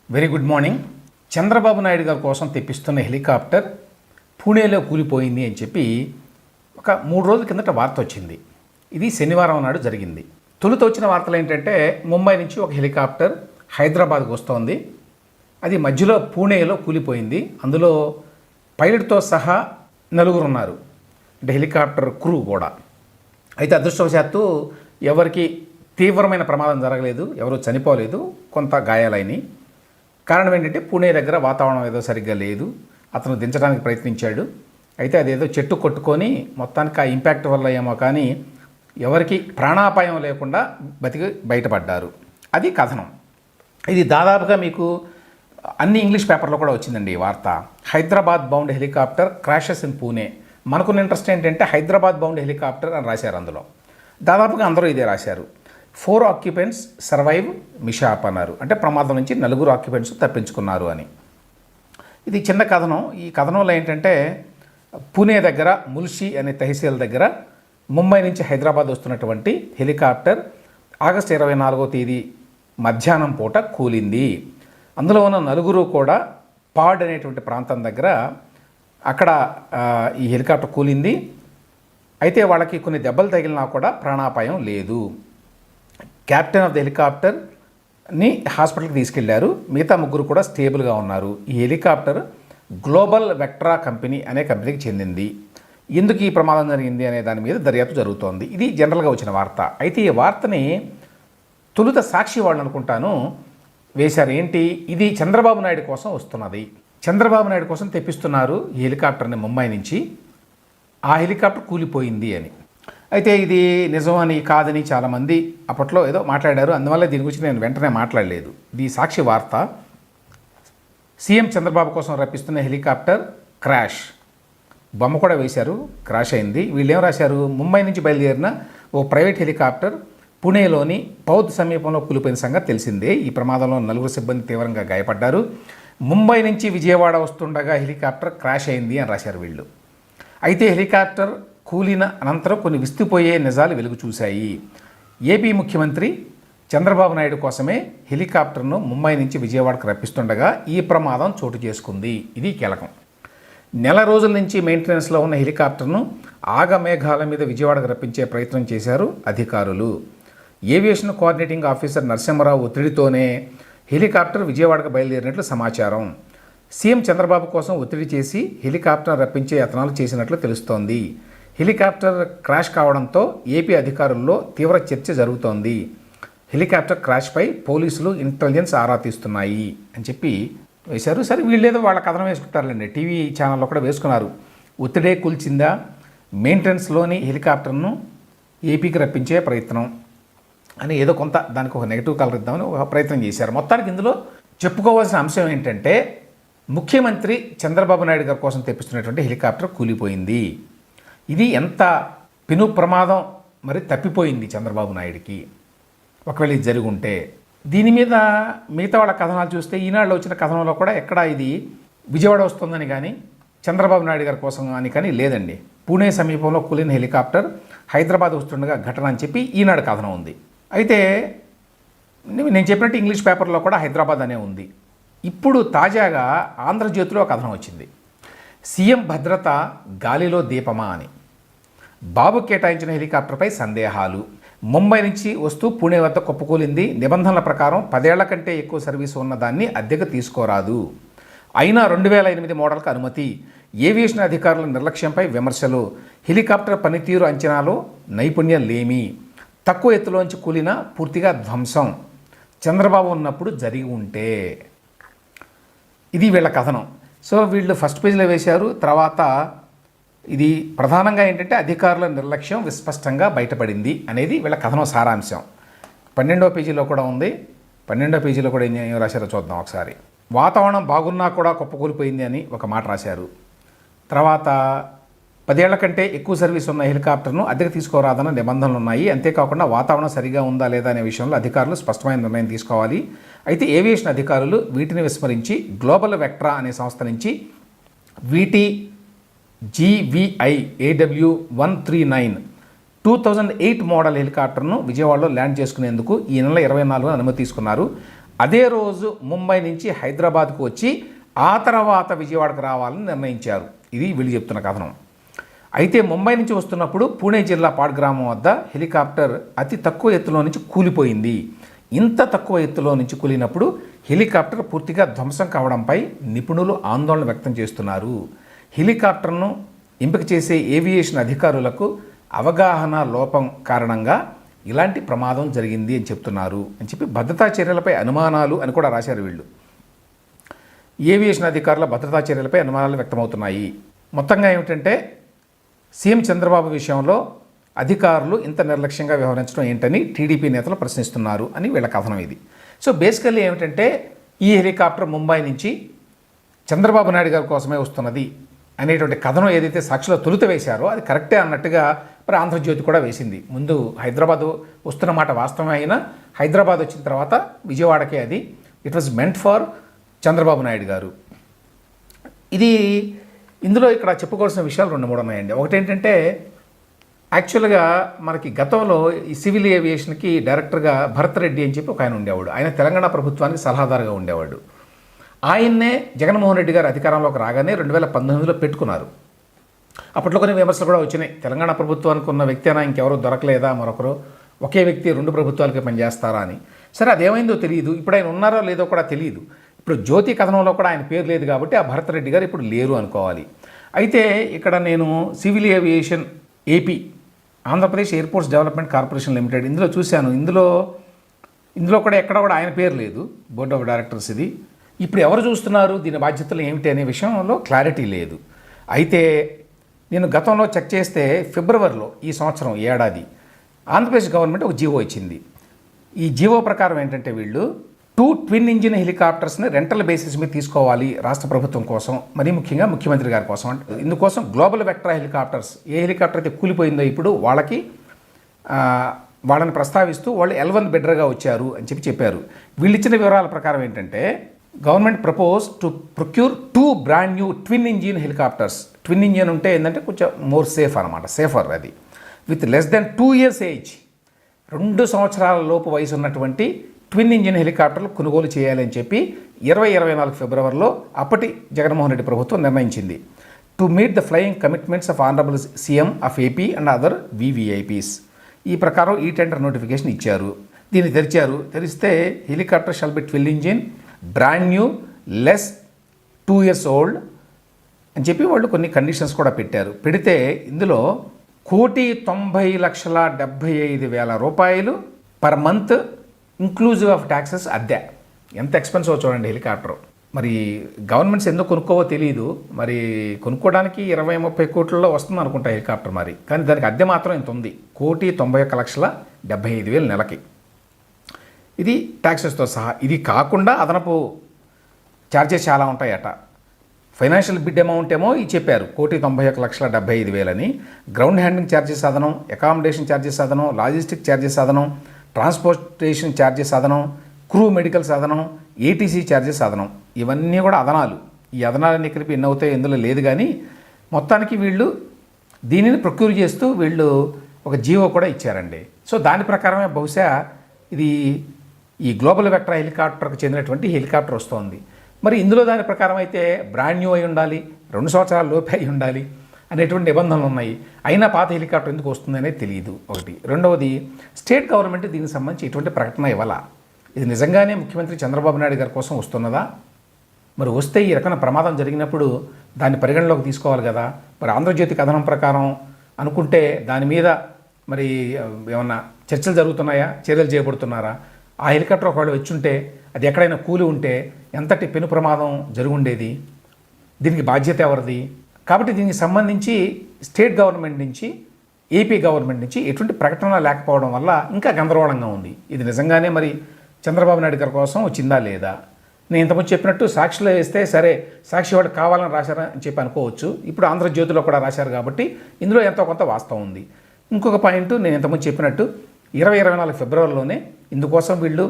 Very good morning. Chandrababu Naidu గారి కోసం తెప్పిస్తున్న helicopter పూణేలో కూలిపోయింది అని చెప్పి ఒక 3 రోజుల కిందట వార్త వచ్చింది. ఇది శనివారం నాడు జరిగింది. తొలుత వచ్చిన వార్తలు ఏంటంటే ముంబై నుంచి ఒక హెలికాప్టర్ హైదరాబాద్కు వస్తోంది. అది మధ్యలో పూణేలో కూలిపోయింది. అందులో పైలట్తో సహా 4 ఉన్నారు, అంటే హెలికాప్టర్ క్రూ కూడా. అయితే అదృష్టవశాత్తు ఎవరికి తీవ్రమైన ప్రమాదం జరగలేదు, ఎవరు చనిపోలేదు, కొంత గాయాలైనవి. కారణం ఏంటంటే పూణే దగ్గర వాతావరణం ఏదో సరిగ్గా లేదు, అతను దించడానికి ప్రయత్నించాడు. అయితే అదేదో చెట్టు కొట్టుకొని మొత్తానికి ఆ ఇంపాక్ట్ వల్ల ఏమో కానీ ఎవరికి ప్రాణాపాయం లేకుండా బతికి బయటపడ్డారు. అది కథనం. ఇది దాదాపుగా మీకు అన్ని ఇంగ్లీష్ పేపర్లో కూడా వచ్చిందండి ఈ వార్త. Hyderabad bound helicopter crashes in Pune. మనకున్న ఇంట్రెస్ట్ ఏంటంటే హైదరాబాద్ బౌండ్ హెలికాప్టర్ అని రాశారు. అందులో దాదాపుగా అందరూ ఇదే రాశారు. 4 ఆక్యుపెంట్స్ సర్వైవ్ మిషాప్ అన్నారు, అంటే ప్రమాదం నుంచి 4 ఆక్యుపెంట్స్ తప్పించుకున్నారు అని. ఇది చిన్న కథనం. ఈ కథనంలో ఏంటంటే పూణే దగ్గర ముల్షి అనే తహసీల్ దగ్గర ముంబై నుంచి హైదరాబాద్ వస్తున్నటువంటి హెలికాప్టర్ ఆగస్టు 24వ తేదీ మధ్యాహ్నం పూట కూలింది. అందులో ఉన్న 4 కూడా పాడ్ అనేటువంటి ప్రాంతం దగ్గర అక్కడ ఈ హెలికాప్టర్ కూలింది. అయితే వాళ్ళకి కొన్ని దెబ్బలు తగిలినా కూడా ప్రాణాపాయం లేదు. కెప్టెన్ ఆఫ్ ద హెలికాప్టర్ని హాస్పిటల్కి తీసుకెళ్లారు. మిగతా 3 కూడా స్టేబుల్గా ఉన్నారు. ఈ హెలికాప్టర్ గ్లోబల్ వెక్ట్రా కంపెనీ అనే కంపెనీకి చెందింది. ఎందుకు ఈ ప్రమాదం జరిగింది అనే దాని మీద దర్యాప్తు జరుగుతోంది. ఇది జనరల్గా వచ్చిన వార్త. అయితే ఈ వార్తని తొలుత సాక్షి వాళ్ళు అనుకుంటాను వేశారు. ఏంటి ఇది? చంద్రబాబు నాయుడు కోసం వస్తున్నది, చంద్రబాబు నాయుడు కోసం తెప్పిస్తున్నారు ఈ హెలికాప్టర్ని ముంబై నుంచి, ఆ హెలికాప్టర్ కూలిపోయింది అని. అయితే ఇది నిజమని కాదని చాలామంది అప్పట్లో ఏదో మాట్లాడారు. అందువల్ల దీని గురించి నేను వెంటనే మాట్లాడలేదు. ఇది సాక్షి వార్త. సీఎం చంద్రబాబు కోసం రప్పిస్తున్న హెలికాప్టర్ క్రాష్, బొమ్మ కూడా వేశారు, క్రాష్ అయింది. వీళ్ళు ఏం రాశారు? ముంబై నుంచి బయలుదేరిన ఓ ప్రైవేట్ హెలికాప్టర్ పుణేలోని పౌద్ సమీపంలో కూలిపోయిన సంగతి తెలిసిందే. ఈ ప్రమాదంలో 4 సిబ్బంది తీవ్రంగా గాయపడ్డారు. ముంబై నుంచి విజయవాడ వస్తుండగా హెలికాప్టర్ క్రాష్ అయింది అని రాశారు వీళ్ళు. అయితే హెలికాప్టర్ కూలిన అనంతరం కొన్ని విస్తుపోయే నిజాలు వెలుగు చూశాయి. ఏపీ ముఖ్యమంత్రి చంద్రబాబు నాయుడు కోసమే హెలికాప్టర్ను ముంబై నుంచి విజయవాడకు రప్పిస్తుండగా ఈ ప్రమాదం చోటు చేసుకుంది. ఇది కీలకం. 4 రోజుల నుంచి మెయింటెనెన్స్లో ఉన్న హెలికాప్టర్ను ఆగమేఘాల మీద విజయవాడకు రప్పించే ప్రయత్నం చేశారు అధికారులు. ఏవియేషన్ కోఆర్డినేటింగ్ ఆఫీసర్ నరసింహరావు ఒత్తిడితోనే హెలికాప్టర్ విజయవాడకు బయలుదేరినట్లు సమాచారం. సీఎం చంద్రబాబు కోసం ఒత్తిడి చేసి హెలికాప్టర్ రప్పించే యత్నాలు చేసినట్లు తెలుస్తోంది. హెలికాప్టర్ క్రాష్ కావడంతో ఏపీ అధికారుల్లో తీవ్ర చర్చ జరుగుతోంది. హెలికాప్టర్ క్రాష్పై పోలీసులు ఇంటెలిజెన్స్ ఆరా తీస్తున్నాయి అని చెప్పి వేశారు. సరే, వీళ్ళేదో వాళ్ళ కథనం వేసుకుంటారులేండి. టీవీ ఛానల్లో కూడా వేసుకున్నారు. ఒత్తిడే కూల్చిందా, మెయింటెనెన్స్లోని హెలికాప్టర్ను ఏపీకి రప్పించే ప్రయత్నం అని ఏదో కొంత దానికి ఒక నెగిటివ్ కలర్ ఇద్దామని ఒక ప్రయత్నం చేశారు. మొత్తానికి ఇందులో చెప్పుకోవాల్సిన అంశం ఏంటంటే ముఖ్యమంత్రి చంద్రబాబు నాయుడు గారి కోసం తెప్పిస్తున్నటువంటి హెలికాప్టర్ కూలిపోయింది. ఇది ఎంత పెను ప్రమాదం, మరి తప్పిపోయింది చంద్రబాబు నాయుడికి ఒకవేళ ఇది జరిగి ఉంటే. దీని మీద మిగతా వాళ్ళ కథనాలు చూస్తే ఈనాడులో వచ్చిన కథనంలో కూడా ఎక్కడ ఇది విజయవాడ వస్తుందని కానీ చంద్రబాబు నాయుడు గారి కోసం అని కానీ లేదండి. పూణే సమీపంలో కూలిన హెలికాప్టర్ హైదరాబాద్ వస్తుండగా ఘటన అని చెప్పి ఈనాడు కథనం ఉంది. అయితే నేను చెప్పినట్టు ఇంగ్లీష్ పేపర్లో కూడా హైదరాబాద్ అనే ఉంది. ఇప్పుడు తాజాగా ఆంధ్రజ్యోతిలో కథనం వచ్చింది. సీఎం భద్రత గాలిలో దీపమా అని. బాబు కేటాయించిన హెలికాప్టర్పై సందేహాలు. ముంబై నుంచి వస్తూ పూణే వద్ద కుప్పకూలింది. నిబంధనల ప్రకారం 10 ఏళ్ల కంటే ఎక్కువ సర్వీసు ఉన్న దాన్ని అద్దెకు తీసుకోరాదు. అయినా 2008 మోడల్కు అనుమతి. ఏవియేషన్ అధికారుల నిర్లక్ష్యంపై విమర్శలు. హెలికాప్టర్ పనితీరు అంచనాలో నైపుణ్యం లేమి. తక్కువ ఎత్తులోంచి కూలిన పూర్తిగా ధ్వంసం. చంద్రబాబు ఉన్నప్పుడు జరిగి ఉంటే. ఇది వీళ్ళ కథనం. సో వీళ్ళు ఫస్ట్ పేజీలో వేశారు. తర్వాత ఇది ప్రధానంగా ఏంటంటే అధికారుల నిర్లక్ష్యం విస్పష్టంగా బయటపడింది అనేది వీళ్ళ కథనం సారాంశం. 12వ పేజీలో కూడా ఉంది. 12వ పేజీలో కూడా ఏం రాశారో చూద్దాం ఒకసారి. వాతావరణం బాగున్నా కూడా కుప్పకూలిపోయింది అని ఒక మాట రాశారు. తర్వాత 10 ఏళ్ల కంటే ఎక్కువ సర్వీస్ ఉన్న హెలికాప్టర్ను అద్దెకు తీసుకోరాదన్న నిబంధనలు ఉన్నాయి. అంతేకాకుండా వాతావరణం సరిగా ఉందా లేదా అనే విషయంలో అధికారులు స్పష్టమైన నిర్ణయం తీసుకోవాలి. అయితే ఏవియేషన్ అధికారులు వీటిని విస్మరించి గ్లోబల్ వెక్ట్రా అనే సంస్థ నుంచి GVI AW139 2008 మోడల్ హెలికాప్టర్ను విజయవాడలో ల్యాండ్ చేసుకునేందుకు ఈ నెల 24న అనుమతి తీసుకున్నారు. అదే రోజు ముంబై నుంచి హైదరాబాద్కు వచ్చి ఆ తర్వాత విజయవాడకు రావాలని నిర్ణయించారు. ఇది వీళ్ళు చెప్తున్న కథనం. అయితే ముంబై నుంచి వస్తున్నప్పుడు పూణే జిల్లా పాడ్ గ్రామం వద్ద హెలికాప్టర్ అతి తక్కువ ఎత్తులో నుంచి కూలిపోయింది. ఇంత తక్కువ ఎత్తులో నుంచి కూలినప్పుడు హెలికాప్టర్ పూర్తిగా ధ్వంసం కావడంపై నిపుణులు ఆందోళన వ్యక్తం చేస్తున్నారు. హెలికాప్టర్ను ఎంపిక చేసే ఏవియేషన్ అధికారులకు అవగాహన లోపం కారణంగా ఇలాంటి ప్రమాదం జరిగింది అని చెప్తున్నారు అని చెప్పి భద్రతా చర్యలపై అనుమానాలు అని కూడా రాశారు వీళ్ళు. ఏవియేషన్ అధికారుల భద్రతా చర్యలపై అనుమానాలు వ్యక్తమవుతున్నాయి. మొత్తంగా ఏమిటంటే సీఎం చంద్రబాబు విషయంలో అధికారులు ఇంత నిర్లక్ష్యంగా వ్యవహరించడం ఏంటని టీడీపీ నేతలు ప్రశ్నిస్తున్నారు అని వీళ్ళ కథనం ఇది. సో బేసికల్లీ ఏమిటంటే ఈ హెలికాప్టర్ ముంబై నుంచి చంద్రబాబు నాయుడు గారి కోసమే వస్తున్నది అనేటువంటి కథనం ఏదైతే సాక్షిలో తొలుత వేశారో అది కరెక్టే అన్నట్టుగా మరి ఆంధ్రజ్యోతి కూడా వేసింది. ముందు హైదరాబాద్ వస్తున్న మాట వాస్తవమే అయినా హైదరాబాద్ వచ్చిన తర్వాత విజయవాడకే అది it was meant for Chandrababu Naidu గారు. ఇందులో ఇక్కడ చెప్పుకోవాల్సిన విషయాలు 2-3 ఉన్నాయండి. ఒకటి ఏంటంటే యాక్చువల్గా మనకి గతంలో ఈ సివిల్ ఏవియేషన్కి డైరెక్టర్గా భరత్ రెడ్డి అని చెప్పి ఒక ఆయన ఉండేవాడు. ఆయన తెలంగాణ ప్రభుత్వానికి సలహాదారుగా ఉండేవాడు. ఆయన్నే జగన్మోహన్ రెడ్డి గారు అధికారంలోకి రాగానే 2019లో పెట్టుకున్నారు. అప్పట్లో కొన్ని విమర్శలు కూడా వచ్చినాయి. తెలంగాణ ప్రభుత్వానికి ఉన్న వ్యక్తి అయినా ఇంకెవరో దొరకలేదా, మరొకరు ఒకే వ్యక్తి 2 ప్రభుత్వాలకి పనిచేస్తారా అని. సరే అదేమైందో తెలియదు. ఇప్పుడు ఆయన ఉన్నారో లేదో కూడా తెలియదు. ఇప్పుడు జ్యోతి కథనంలో కూడా ఆయన పేరు లేదు కాబట్టి ఆ భరత్ రెడ్డి గారు ఇప్పుడు లేరు అనుకోవాలి. అయితే ఇక్కడ నేను civil aviation AP Andhra Pradesh airports development corporation limited ఇందులో చూశాను. ఇందులో కూడా ఎక్కడ కూడా ఆయన పేరు లేదు. బోర్డ్ ఆఫ్ డైరెక్టర్స్ ఇది. ఇప్పుడు ఎవరు చూస్తున్నారు, దీని బాధ్యతలు ఏమిటి అనే విషయంలో క్లారిటీ లేదు. అయితే నేను గతంలో చెక్ చేస్తే ఫిబ్రవరిలో ఈ సంవత్సరం ఏడాది ఆంధ్రప్రదేశ్ గవర్నమెంట్ ఒక జీవో ఇచ్చింది. ఈ జీవో ప్రకారం ఏంటంటే వీళ్ళు 2 ట్విన్ ఇంజిన్ హెలికాప్టర్స్ని రెంటల్ బేసిస్ మీద తీసుకోవాలి రాష్ట్ర ప్రభుత్వం కోసం, మరీ ముఖ్యంగా ముఖ్యమంత్రి గారి కోసం. అంటే ఇందుకోసం గ్లోబల్ వెక్టర్ హెలికాప్టర్స్ ఏ హెలికాప్టర్ అయితే కూలిపోయిందో ఇప్పుడు వాళ్ళని ప్రస్తావిస్తూ వాళ్ళు L1 బిడ్డర్గా వచ్చారు అని చెప్పారు. వీళ్ళు ఇచ్చిన వివరాల ప్రకారం ఏంటంటే government propose to procure 2 brand new twin engine helicopters. Twin engine ఉంటే ఏంటంటే కొంచెం మోర్ సేఫ్ అనమాట, సేఫర్ అది. With less than 2 years age, 2 సంవత్సరాల లోపు వయసు ఉన్నటువంటి ట్విన్ ఇంజిన్ హెలికాప్టర్లు కొనుగోలు చేయాలని చెప్పి 2024 ఫిబ్రవరిలో అప్పటి జగన్మోహన్ రెడ్డి ప్రభుత్వం నిర్ణయించింది. To meet the flying commitments of honourable CM of AP and other VVIPs. ఈ ప్రకారం ఈ టెండర్ నోటిఫికేషన్ ఇచ్చారు. దీన్ని తెరిస్తే helicopter shall be twin engine brand new less 2 years old అని చెప్పి వాళ్ళు కొన్ని కండిషన్స్ కూడా పెట్టారు. పెడితే ఇందులో 1,90,75,000 రూపాయలు per month inclusive of taxes అద్దె. ఎంత ఎక్స్పెన్సివ్ చూడండి హెలికాప్టర్. మరి గవర్నమెంట్స్ ఎందుకు కొనుక్కోవో తెలియదు. మరి కొనుక్కోవడానికి 20-30 కోట్లలో వస్తుంది అనుకుంటా హెలికాప్టర్ మరి. కానీ దానికి అద్దె మాత్రం ఇంత ఉంది, 1,91,75,000 నెలకి. ఇది ట్యాక్సెస్తో సహా. ఇది కాకుండా అదనపు ఛార్జెస్ చాలా ఉంటాయట. ఫైనాన్షియల్ బిడ్ అమౌంట్ ఏమో ఇది చెప్పారు 1,91,75,000 అని. గ్రౌండ్ హ్యాండ్లింగ్ ఛార్జెస్ అదనం, అకామిడేషన్ ఛార్జెస్ అదనం, లాజిస్టిక్ ఛార్జెస్ అదనం, ట్రాన్స్పోర్టేషన్ ఛార్జెస్ అదనం, క్రూ మెడికల్స్ అదనం, ఏటీసీ ఛార్జెస్ అదనం. ఇవన్నీ కూడా అదనాలు. ఈ అదనాలన్నీ కలిపి ఎన్ని అవుతాయో ఇందులో లేదు. కానీ మొత్తానికి వీళ్ళు దీనిని ప్రొక్యూర్ చేస్తూ వీళ్ళు ఒక జీవో కూడా ఇచ్చారండి. సో దాని ప్రకారమే బహుశా ఇది ఈ గ్లోబల్ వెక్టర్ హెలికాప్టర్కి చెందినటువంటి హెలికాప్టర్ వస్తోంది. మరి ఇందులో దాని ప్రకారం అయితే బ్రాండ్ న్యూ అయి ఉండాలి, 2 సంవత్సరాల లోపే అయి ఉండాలి అనేటువంటి నిబంధనలు ఉన్నాయి. అయినా పాత హెలికాప్టర్ ఎందుకు వస్తుంది అనేది తెలియదు ఒకటి. రెండవది, స్టేట్ గవర్నమెంట్ దీనికి సంబంధించి ఎటువంటి ప్రకటన ఇవ్వాలా. ఇది నిజంగానే ముఖ్యమంత్రి చంద్రబాబు నాయుడు గారి కోసం వస్తున్నదా? మరి వస్తే ఈ రకమైన ప్రమాదం జరిగినప్పుడు దాన్ని పరిగణలోకి తీసుకోవాలి కదా. మరి ఆంధ్రజ్యోతి కథనం ప్రకారం అనుకుంటే దాని మీద మరి ఏమన్నా చర్చలు జరుగుతున్నాయా, చర్యలు చేయబడుతున్నారా? ఆ హెలికాప్టర్ ఒకవేళ వచ్చుంటే అది ఎక్కడైనా కూలి ఉంటే ఎంతటి పెను ప్రమాదం జరుగుండేది? దీనికి బాధ్యత ఎవరిది? కాబట్టి దీనికి సంబంధించి స్టేట్ గవర్నమెంట్ నుంచి, ఏపీ గవర్నమెంట్ నుంచి ఎటువంటి ప్రకటన లేకపోవడం వల్ల ఇంకా గందరగోళంగా ఉంది. ఇది నిజంగానే మరి చంద్రబాబు నాయుడు గారి కోసం వచ్చిందా లేదా? నేను ఇంతకుముందు చెప్పినట్టు సాక్షిలో వేస్తే సరే సాక్షి వాడు కావాలని రాశారని చెప్పి అనుకోవచ్చు. ఇప్పుడు ఆంధ్రజ్యోతిలో కూడా రాశారు కాబట్టి ఇందులో ఎంతో కొంత వాస్తవం ఉంది. ఇంకొక పాయింట్, నేను ఇంతకుముందు చెప్పినట్టు 2024 ఫిబ్రవరిలోనే ఇందుకోసం వీళ్ళు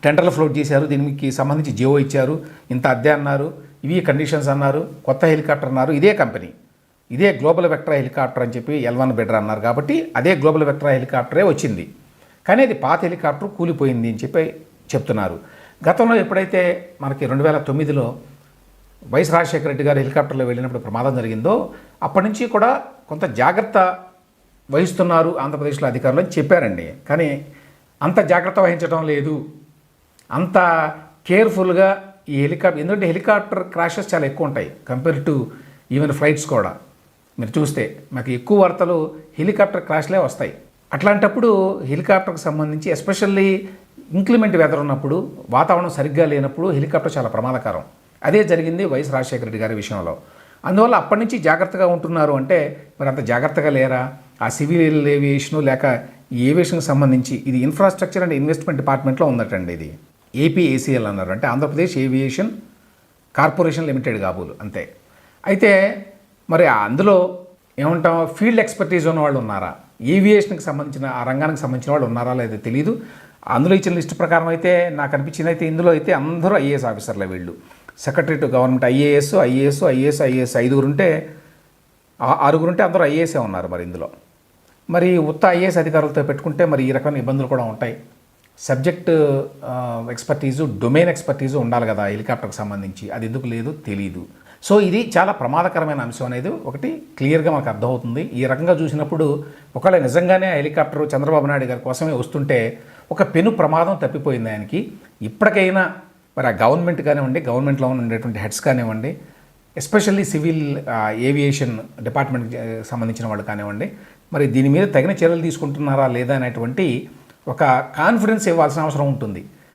టెండర్లు ఫ్లోట్ చేశారు. దీనికి సంబంధించి జియో ఇచ్చారు, ఇంత అద్దె అన్నారు, ఇవి కండిషన్స్ అన్నారు, కొత్త హెలికాప్టర్ అన్నారు. ఇదే కంపెనీ, ఇదే గ్లోబల్ వెక్టర్ హెలికాప్టర్ అని చెప్పి L1 బిడ్డర్ అన్నారు. కాబట్టి అదే గ్లోబల్ వెక్టర్ హెలికాప్టరే వచ్చింది. కానీ అది పాత హెలికాప్టర్ కూలిపోయింది అని చెప్పి చెప్తున్నారు. గతంలో ఎప్పుడైతే మనకి 2009లో వైఎస్ రాజశేఖర రెడ్డి గారు హెలికాప్టర్లో వెళ్ళినప్పుడు ప్రమాదం జరిగిందో అప్పటి నుంచి కూడా కొంత జాగ్రత్త వహిస్తున్నారు ఆంధ్రప్రదేశ్లో అధికారులు అని చెప్పారండి. కానీ అంత జాగ్రత్త వహించడం లేదు, అంత కేర్ఫుల్గా ఈ హెలికాప్టర్, ఎందుకంటే హెలికాప్టర్ క్రాషెస్ చాలా ఎక్కువ ఉంటాయి కంపేర్ టు ఈవెన్ ఫ్లైట్స్ కూడా. మీరు చూస్తే మాకు ఎక్కువ వార్తలు హెలికాప్టర్ క్రాష్లే వస్తాయి. అట్లాంటప్పుడు హెలికాప్టర్కి సంబంధించి ఎస్పెషల్లీ ఇంక్లిమెంట్ వెదర్ ఉన్నప్పుడు, వాతావరణం సరిగ్గా లేనప్పుడు హెలికాప్టర్ చాలా ప్రమాదకరం. అదే జరిగింది వైఎస్ రాజశేఖర రెడ్డి గారి విషయంలో. అందువల్ల అప్పటి నుంచి జాగ్రత్తగా ఉంటున్నారు అంటే మరి అంత జాగ్రత్తగా లేరా? ఆ సివిల్ ఏవియేషను లేక ఈ ఏవియేషన్కి సంబంధించి ఇది ఇన్ఫ్రాస్ట్రక్చర్ అండ్ ఇన్వెస్ట్మెంట్ డిపార్ట్మెంట్లో ఉందటండి. ఇది ఏపీఏసీఎల్ అన్నారు, అంటే ఆంధ్రప్రదేశ్ ఏవియేషన్ కార్పొరేషన్ లిమిటెడ్ కాబోలు అంతే. అయితే మరి అందులో ఏమంటాం, ఫీల్డ్ ఎక్స్పర్టీస్ ఉన్న వాళ్ళు ఉన్నారా, ఏవియేషన్కి సంబంధించిన ఆ రంగానికి సంబంధించిన వాళ్ళు ఉన్నారా లేదో తెలియదు. అందులో ఇచ్చిన లిస్టు ప్రకారం అయితే నాకు అనిపించింది అయితే ఇందులో అయితే అందరూ ఐఏఎస్ ఆఫీసర్లే. వీళ్ళు సెక్రటరీ టు గవర్నమెంట్ ఐఏఎస్ ఐదుగురుంటే ఆరుగురుంటే అందరూ ఐఏఎస్ఏ ఉన్నారు. మరి ఇందులో మరి ఉత్త ఐఏఎస్ అధికారులతో పెట్టుకుంటే మరి ఈ రకమైన ఇబ్బందులు కూడా ఉంటాయి. సబ్జెక్ట్ ఎక్స్పర్టీజు, డొమైన్ ఎక్స్పర్టీజు ఉండాలి కదా హెలికాప్టర్కి సంబంధించి, అది ఎందుకు లేదు తెలీదు. సో ఇది చాలా ప్రమాదకరమైన అంశం అనేది ఒకటి క్లియర్గా మనకు అర్థమవుతుంది. ఈ రకంగా చూసినప్పుడు ఒకవేళ నిజంగానే హెలికాప్టర్ చంద్రబాబు నాయుడు గారి కోసమే వస్తుంటే ఒక పెను ప్రమాదం తప్పిపోయింది ఆయనకి. ఇప్పటికైనా మరి ఆ గవర్నమెంట్ కానివ్వండి, గవర్నమెంట్లో ఉండేటువంటి హెడ్స్ కానివ్వండి, ఎస్పెషల్లీ సివిల్ ఏవియేషన్ డిపార్ట్మెంట్కి సంబంధించిన వాళ్ళు కానివ్వండి, మరి దీని మీద తగిన చర్యలు తీసుకుంటున్నారా లేదా అనేటువంటి ఒక కాన్ఫిడెన్స్ ఇవ్వాల్సిన అవసరం ఉంటుంది.